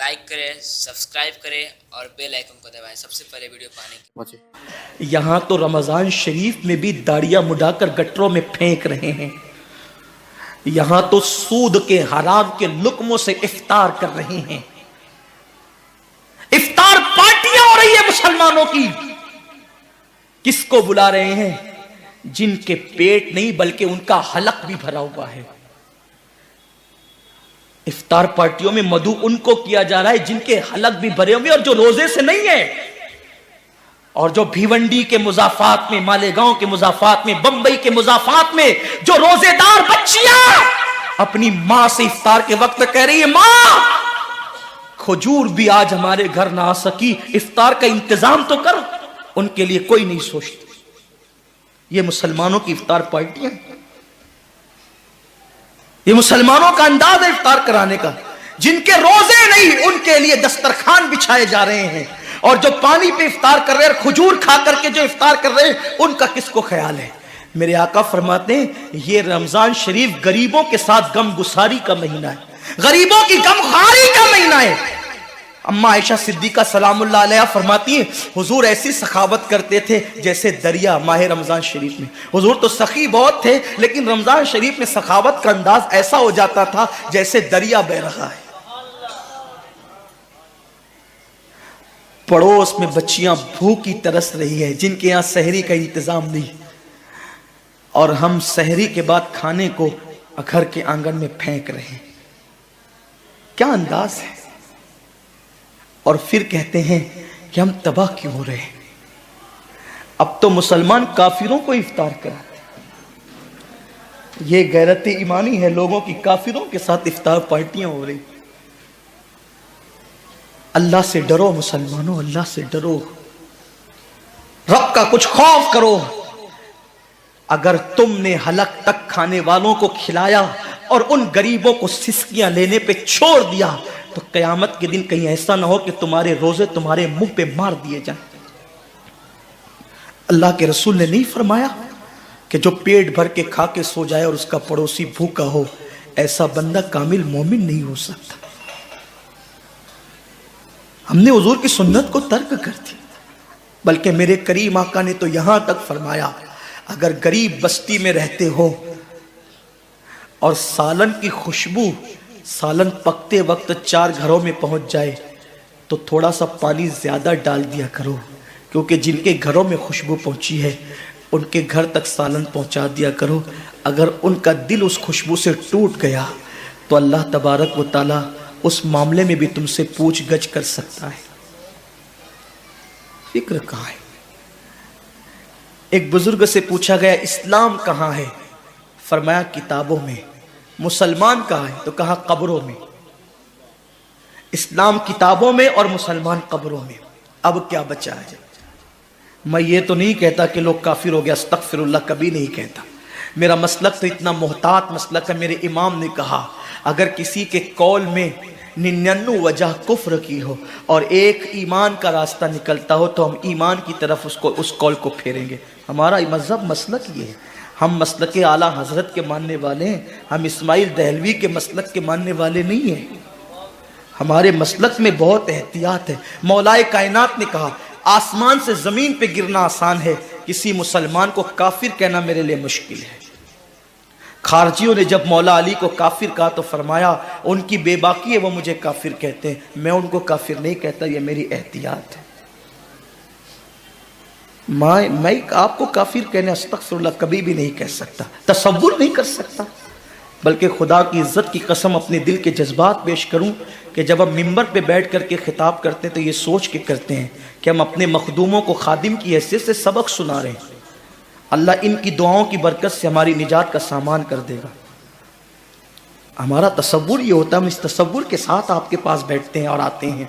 Like کریں، subscribe کریں اور بیل آئیکن کو دبائیں سب سے پہلے ویڈیو پانے کے۔ یہاں تو رمضان شریف میں بھی داڑیاں مڈا کر گٹروں میں پھینک رہے ہیں، یہاں تو سود کے حرام کے لقموں سے افطار کر رہے ہیں۔ افطار پارٹیاں ہو رہی ہے مسلمانوں کی، کس کو بلا رہے ہیں؟ جن کے پیٹ نہیں بلکہ ان کا حلق بھی بھرا ہوا ہے۔ افطار پارٹیوں میں مدعو ان کو کیا جا رہا ہے جن کے حلق بھی بھرے ہوئے اور جو روزے سے نہیں ہے، اور جو بھیونڈی کے مضافات میں، مالیگاؤں کے مضافات میں، بمبئی کے مضافات میں جو روزے دار بچیاں اپنی ماں سے افطار کے وقت کہہ رہی ہے ماں کھجور بھی آج ہمارے گھر نہ آ سکی، افطار کا انتظام تو کر، ان کے لیے کوئی نہیں سوچتا۔ یہ مسلمانوں کی افطار پارٹیاں، یہ مسلمانوں کا انداز ہے افطار کرانے کا۔ جن کے روزے نہیں ان کے لیے دسترخوان بچھائے جا رہے ہیں، اور جو پانی پہ افطار کر رہے ہیں اور کھجور کھا کر کے جو افطار کر رہے ہیں ان کا کس کو خیال ہے؟ میرے آقا فرماتے ہیں یہ رمضان شریف غریبوں کے ساتھ غم گساری کا مہینہ ہے، غریبوں کی غم خواری کا مہینہ ہے۔ اما عائشہ صدیقہ سلام اللہ علیہ فرماتی ہیں حضور ایسی سخاوت کرتے تھے جیسے دریا ماہ رمضان شریف میں۔ حضور تو سخی بہت تھے لیکن رمضان شریف میں سخاوت کا انداز ایسا ہو جاتا تھا جیسے دریا بہ رہا ہے۔ پڑوس میں بچیاں بھوکی ترس رہی ہے جن کے یہاں سحری کا انتظام نہیں، اور ہم سحری کے بعد کھانے کو گھر کے آنگن میں پھینک رہے ہیں۔ کیا انداز ہے؟ اور پھر کہتے ہیں کہ ہم تباہ کیوں ہو رہے ہیں؟ اب تو مسلمان کافروں کو افطار کراتے ہیں۔ یہ غیرت ایمانی ہے لوگوں کی، کافروں کے ساتھ افطار پارٹیاں ہو رہی۔ اللہ سے ڈرو مسلمانوں، اللہ سے ڈرو، رب کا کچھ خوف کرو۔ اگر تم نے حلق تک کھانے والوں کو کھلایا اور ان غریبوں کو سسکیاں لینے پہ چھوڑ دیا تو قیامت کے دن کہیں ایسا نہ ہو کہ تمہارے روزے تمہارے منہ پہ مار دیے جائیں۔ اللہ کے رسول نے نہیں فرمایا کہ جو پیٹ بھر کے کھا کے سو جائے اور اس کا پڑوسی بھوکا ہو، ایسا بندہ کامل مومن نہیں ہو سکتا۔ ہم نے حضور کی سنت کو ترک کر دی، بلکہ میرے کریم آقا نے تو یہاں تک فرمایا اگر غریب بستی میں رہتے ہو اور سالن کی خوشبو سالن پکتے وقت 4 گھروں میں پہنچ جائے تو تھوڑا سا پانی زیادہ ڈال دیا کرو، کیونکہ جن کے گھروں میں خوشبو پہنچی ہے ان کے گھر تک سالن پہنچا دیا کرو۔ اگر ان کا دل اس خوشبو سے ٹوٹ گیا تو اللہ تبارک و تعالی اس معاملے میں بھی تم سے پوچھ گچھ کر سکتا ہے۔ فکر کہاں ہے؟ ایک بزرگ سے پوچھا گیا اسلام کہاں ہے؟ فرمایا کتابوں میں۔ مسلمان کہاں ہے؟ تو کہا قبروں میں۔ اسلام کتابوں میں اور مسلمان قبروں میں۔ اب کیا بچا ہے؟ میں یہ تو نہیں کہتا کہ لوگ کافر ہو گیا، استغفر اللہ، کبھی نہیں کہتا۔ میرا مسلک تو اتنا محتاط مسلک ہے، میرے امام نے کہا اگر کسی کے قول میں 99 وجہ کفر کی ہو اور ایک ایمان کا راستہ نکلتا ہو تو ہم ایمان کی طرف اس قول کو پھیریں گے۔ ہمارا مذہب مسلک یہ ہے، ہم مسلک اعلیٰ حضرت کے ماننے والے ہیں، ہم اسماعیل دہلوی کے مسلک کے ماننے والے نہیں ہیں۔ ہمارے مسلک میں بہت احتیاط ہے۔ مولا کائنات نے کہا آسمان سے زمین پہ گرنا آسان ہے، کسی مسلمان کو کافر کہنا میرے لیے مشکل ہے۔ خارجیوں نے جب مولا علی کو کافر کہا تو فرمایا ان کی بے باکی ہے، وہ مجھے کافر کہتے ہیں، میں ان کو کافر نہیں کہتا، یہ میری احتیاط ہے۔ میں آپ کو کافر کہنے استغفر اللہ کبھی بھی نہیں کہہ سکتا، تصور نہیں کر سکتا، بلکہ خدا کی عزت کی قسم اپنے دل کے جذبات پیش کروں کہ جب ہم ممبر پہ بیٹھ کر کے خطاب کرتے ہیں تو یہ سوچ کے کرتے ہیں کہ ہم اپنے مخدوموں کو خادم کی حیثیت سے سبق سنا رہے ہیں۔ اللہ ان کی دعاؤں کی برکت سے ہماری نجات کا سامان کر دے گا۔ ہمارا تصور یہ ہوتا ہے، ہم اس تصور کے ساتھ آپ کے پاس بیٹھتے ہیں اور آتے ہیں۔